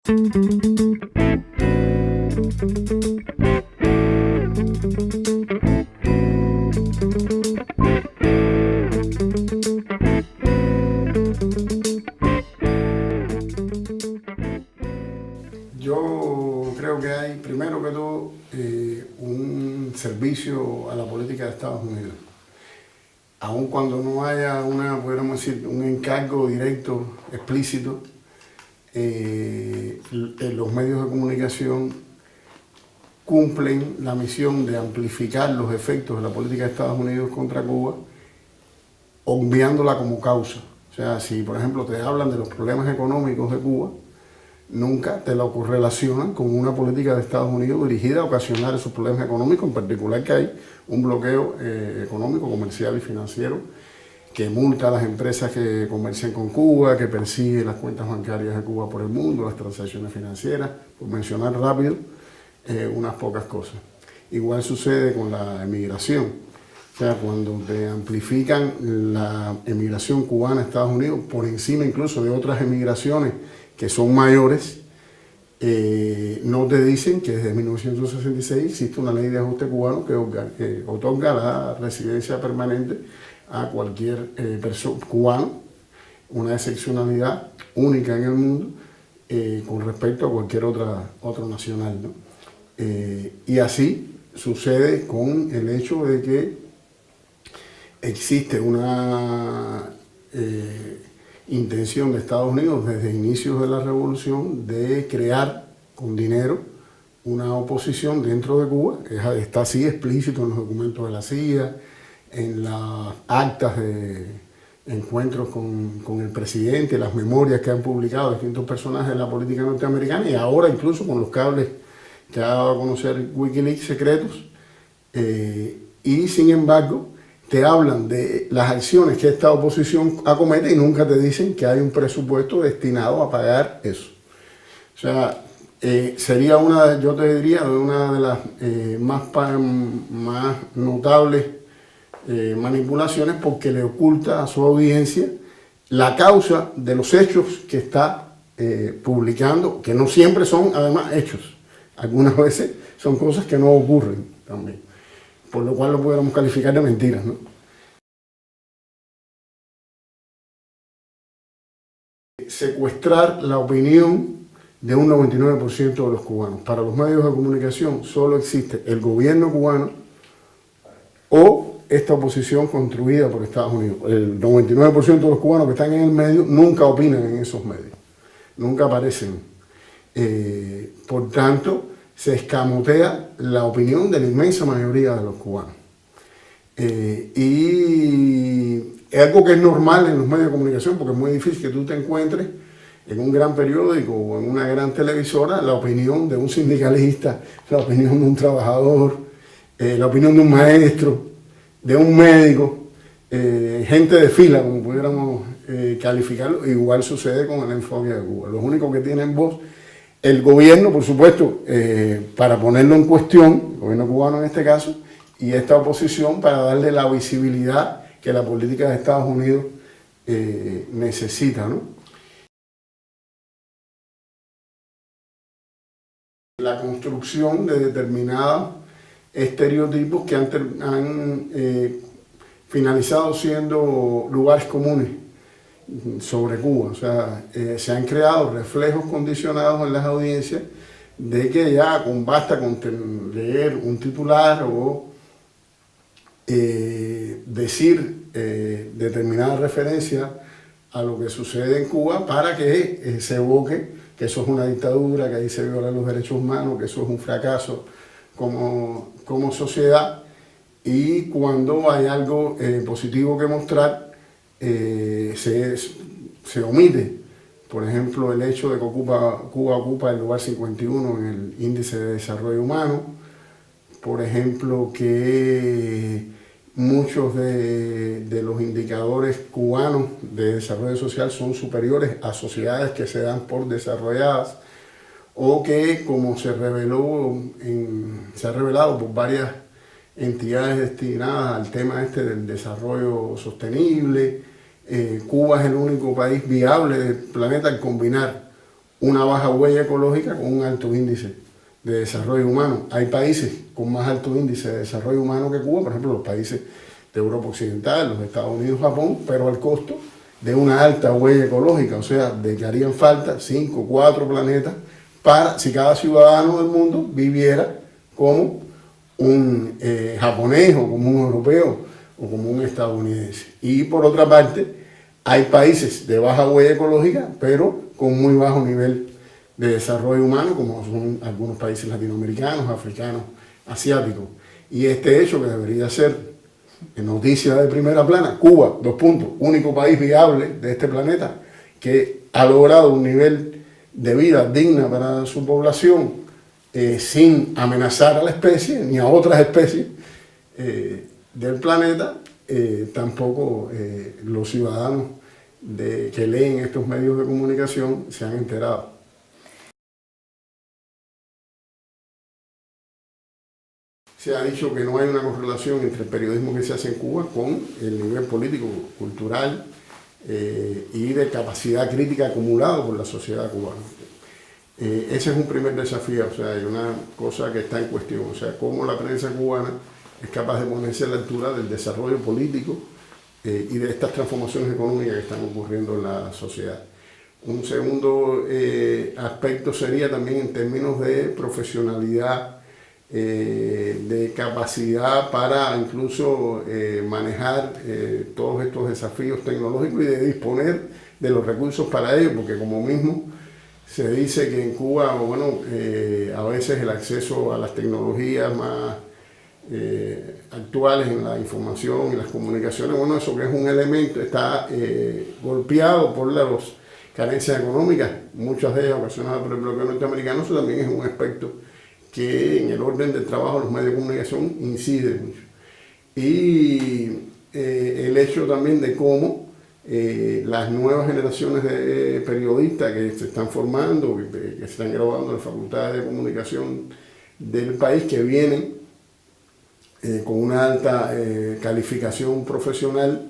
Yo creo que hay, primero que todo, un servicio a la política de Estados Unidos. Aun cuando no haya podríamos decir, un encargo directo, explícito, los medios de comunicación cumplen la misión de amplificar los efectos de la política de Estados Unidos contra Cuba, obviándola como causa. O sea, si por ejemplo te hablan de los problemas económicos de Cuba, nunca te lo correlacionan con una política de Estados Unidos dirigida a ocasionar esos problemas económicos, en particular que hay un bloqueo económico, comercial y financiero que multa a las empresas que comercian con Cuba, que persigue las cuentas bancarias de Cuba por el mundo, las transacciones financieras, por mencionar rápido unas pocas cosas. Igual sucede con la emigración. O sea, cuando te amplifican la emigración cubana a Estados Unidos, por encima incluso de otras emigraciones que son mayores, no te dicen que desde 1966 existe una ley de ajuste cubano que otorga la residencia permanente a cualquier persona cubano, una excepcionalidad única en el mundo con respecto a cualquier otro nacional, ¿no? Y así sucede con el hecho de que existe una intención de Estados Unidos desde inicios de la revolución de crear con dinero una oposición dentro de Cuba. Está así explícito en los documentos de la CIA, en las actas de encuentros con el presidente, las memorias que han publicado distintos personajes de la política norteamericana y ahora incluso con los cables que ha dado a conocer Wikileaks secretos. Y sin embargo te hablan de las acciones que esta oposición acomete y nunca te dicen que hay un presupuesto destinado a pagar eso. O sea, sería yo te diría, una de las más notables manipulaciones, porque le oculta a su audiencia la causa de los hechos que está publicando, que no siempre son además hechos. Algunas veces son cosas que no ocurren también, por lo cual lo pudiéramos calificar de mentiras, ¿no? Secuestrar la opinión de un 99% de los cubanos. Para los medios de comunicación solo existe el gobierno cubano o esta oposición construida por Estados Unidos. El 99% de los cubanos que están en el medio nunca opinan en esos medios, nunca aparecen. Por tanto, se escamotea la opinión de la inmensa mayoría de los cubanos. Y es algo que es normal en los medios de comunicación, porque es muy difícil que tú te encuentres en un gran periódico o en una gran televisora la opinión de un sindicalista, la opinión de un trabajador, la opinión de un maestro, de un médico, gente de fila, como pudiéramos calificarlo. Igual sucede con el enfoque de Cuba. Los únicos que tienen voz, el gobierno, por supuesto, para ponerlo en cuestión, el gobierno cubano en este caso, y esta oposición para darle la visibilidad que la política de Estados Unidos necesita, ¿no? La construcción de determinados estereotipos que han finalizado siendo lugares comunes sobre Cuba. O sea, se han creado reflejos condicionados en las audiencias de que ya basta con leer un titular o decir determinada referencia a lo que sucede en Cuba para que se evoque que eso es una dictadura, que ahí se violan los derechos humanos, que eso es un fracaso como sociedad. Y cuando hay algo positivo que mostrar, se omite. Por ejemplo, el hecho de que Cuba ocupa el lugar 51 en el índice de desarrollo humano. Por ejemplo, que muchos de los indicadores cubanos de desarrollo social son superiores a sociedades que se dan por desarrolladas, o que, como se ha revelado por varias entidades destinadas al tema del desarrollo sostenible, Cuba es el único país viable del planeta al combinar una baja huella ecológica con un alto índice de desarrollo humano. Hay países con más alto índice de desarrollo humano que Cuba, por ejemplo, los países de Europa Occidental, los Estados Unidos, Japón, pero al costo de una alta huella ecológica, o sea, de que harían falta 5 o 4 planetas para, si cada ciudadano del mundo viviera como un japonés o como un europeo o como un estadounidense. Y por otra parte, hay países de baja huella ecológica, pero con muy bajo nivel de desarrollo humano, como son algunos países latinoamericanos, africanos, asiáticos. Y este hecho, que debería ser noticia de primera plana: Cuba, 2 puntos, único país viable de este planeta que ha logrado un nivel de vida digna para su población sin amenazar a la especie ni a otras especies del planeta. Tampoco los ciudadanos que leen estos medios de comunicación se han enterado. Se ha dicho que no hay una correlación entre el periodismo que se hace en Cuba con el nivel político, cultural y de capacidad crítica acumulado por la sociedad cubana. Ese es un primer desafío, o sea, hay una cosa que está en cuestión, o sea, cómo la prensa cubana es capaz de ponerse a la altura del desarrollo político y de estas transformaciones económicas que están ocurriendo en la sociedad. Un segundo aspecto sería también en términos de profesionalidad, de capacidad para incluso manejar todos estos desafíos tecnológicos y de disponer de los recursos para ello, porque como mismo se dice que en Cuba, bueno, a veces el acceso a las tecnologías más actuales en la información y las comunicaciones, bueno, eso que es un elemento, está golpeado por las carencias económicas, muchas de ellas ocasionadas por el bloqueo norteamericano. Eso también es un aspecto que en el orden del trabajo de los medios de comunicación incide mucho. Y el hecho también de cómo las nuevas generaciones de periodistas que se están formando, que se están graduando en las facultades de comunicación del país, que vienen con una alta calificación profesional,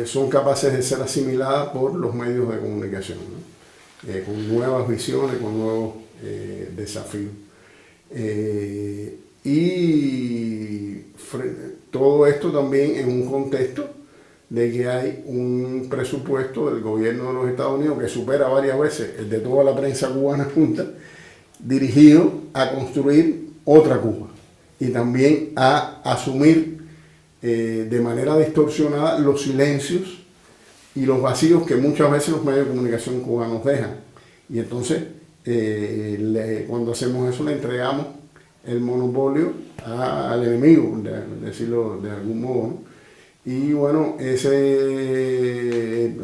son capaces de ser asimiladas por los medios de comunicación, ¿no? Con nuevas visiones, con nuevos desafíos. Y todo esto también en un contexto de que hay un presupuesto del gobierno de los Estados Unidos que supera varias veces el de toda la prensa cubana junta, dirigido a construir otra Cuba y también a asumir de manera distorsionada los silencios y los vacíos que muchas veces los medios de comunicación cubanos dejan. Y entonces, cuando hacemos eso, le entregamos el monopolio al enemigo, decirlo de algún modo, ¿no? Y bueno, o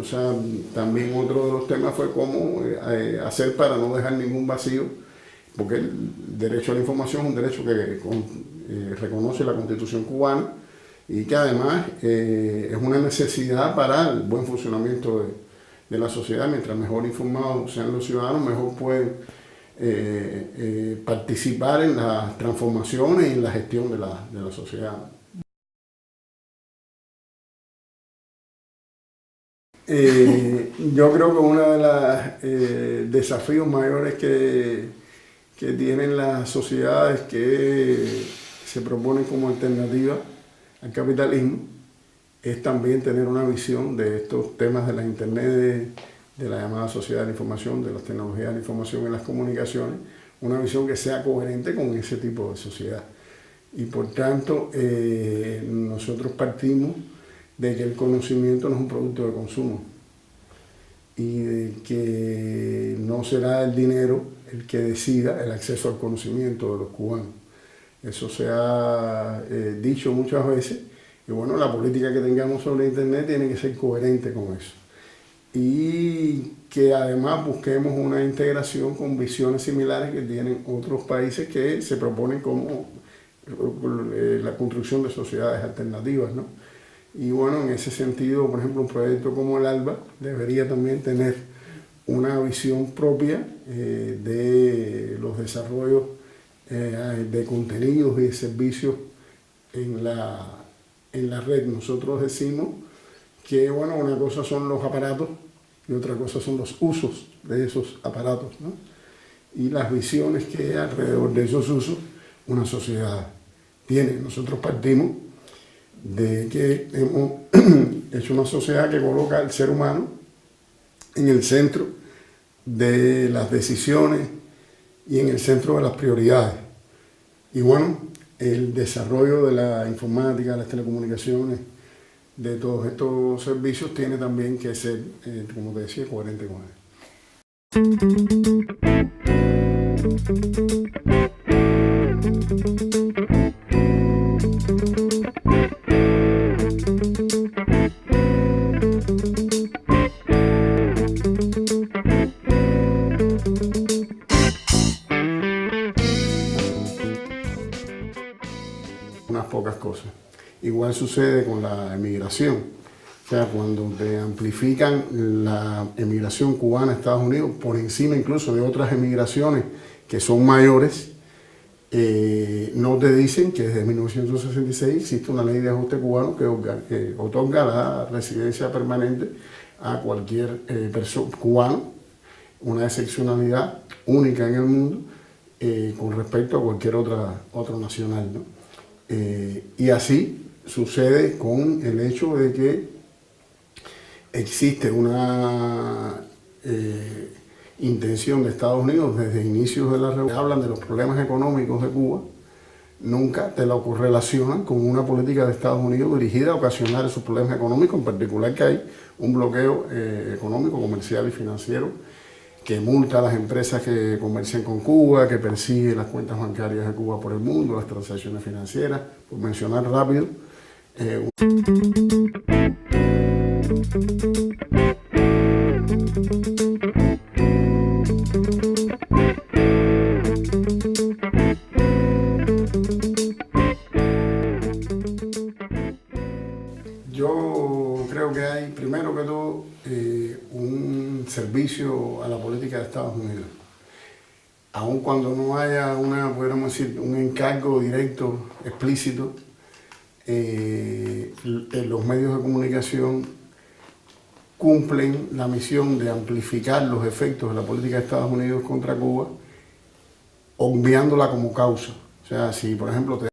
sea, también otro de los temas fue cómo hacer para no dejar ningún vacío, porque el derecho a la información es un derecho que reconoce la Constitución cubana y que además es una necesidad para el buen funcionamiento de la sociedad. Mientras mejor informados sean los ciudadanos, mejor pueden participar en las transformaciones y en la gestión de la sociedad. Yo creo que uno de los desafíos mayores que tienen las sociedades que se proponen como alternativa al capitalismo es también tener una visión de estos temas de la Internet, de la llamada sociedad de la información, de las tecnologías de la información en las comunicaciones, una visión que sea coherente con ese tipo de sociedad. Y por tanto, nosotros partimos de que el conocimiento no es un producto de consumo y de que no será el dinero el que decida el acceso al conocimiento de los cubanos. Eso se ha dicho muchas veces, y bueno, la política que tengamos sobre Internet tiene que ser coherente con eso. Y que además busquemos una integración con visiones similares que tienen otros países que se proponen como la construcción de sociedades alternativas, ¿no? Y bueno, en ese sentido, por ejemplo, un proyecto como el ALBA debería también tener una visión propia de los desarrollos de contenidos y de servicios en la red. Nosotros decimos que, bueno, una cosa son los aparatos y otra cosa son los usos de esos aparatos, ¿no? Y las visiones que alrededor de esos usos una sociedad tiene. Nosotros partimos de que hemos hecho una sociedad que coloca al ser humano en el centro de las decisiones y en el centro de las prioridades. Y bueno, el desarrollo de la informática, las telecomunicaciones, de todos estos servicios tiene también que ser, como te decía, coherente con él. Unas pocas cosas. Igual sucede con la emigración. O sea, cuando te amplifican la emigración cubana a Estados Unidos, por encima incluso de otras emigraciones que son mayores, no te dicen que desde 1966 existe una ley de ajuste cubano que otorga la residencia permanente a cualquier cubano, una excepcionalidad única en el mundo con respecto a cualquier otro nacional, ¿no? Y así sucede con el hecho de que existe una intención de Estados Unidos desde inicios de la revolución. Hablan de los problemas económicos de Cuba, nunca te lo correlacionan con una política de Estados Unidos dirigida a ocasionar esos problemas económicos, en particular que hay un bloqueo económico, comercial y financiero que multa a las empresas que comercian con Cuba, que persigue las cuentas bancarias de Cuba por el mundo, las transacciones financieras, por mencionar rápido. Yo creo que hay, primero que todo, un servicio a la política de Estados Unidos. Aun cuando no haya podríamos decir, un encargo directo, explícito, los medios de comunicación cumplen la misión de amplificar los efectos de la política de Estados Unidos contra Cuba, obviándola como causa. O sea, si por ejemplo